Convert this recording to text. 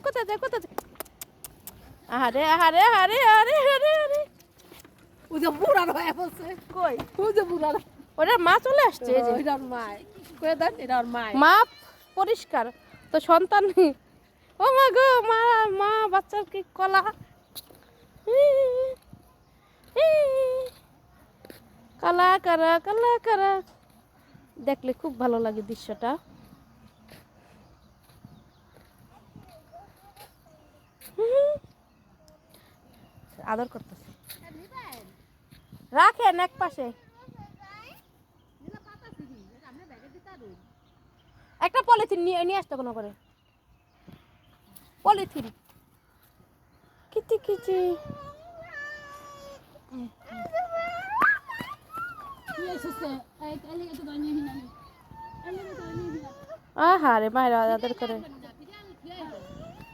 কোথায় যায় কোথায় যায়? আরে আরে আরে আরে আরে আরে ওই যে বুড়া রয়ে বলছে কই ওই যে বুড়া ওটা মা চলে আসছে এই যে এটার মা কয়ে দেন এটার মা মা পরিষ্কার তো সন্তান নেই। ও মা গো মা মা বাচ্চার কি কলা কালা কারা কালা কারা দেখলে খুব ভালো লাগে দৃশ্যটা। আদর করতেছে রাখেন এক পাশে একটা পলিথিন নিয়ে নিয়ে আসতে কোনো করে পলিথিন কিচি কিচি আহা রে মায়েরা আদর করে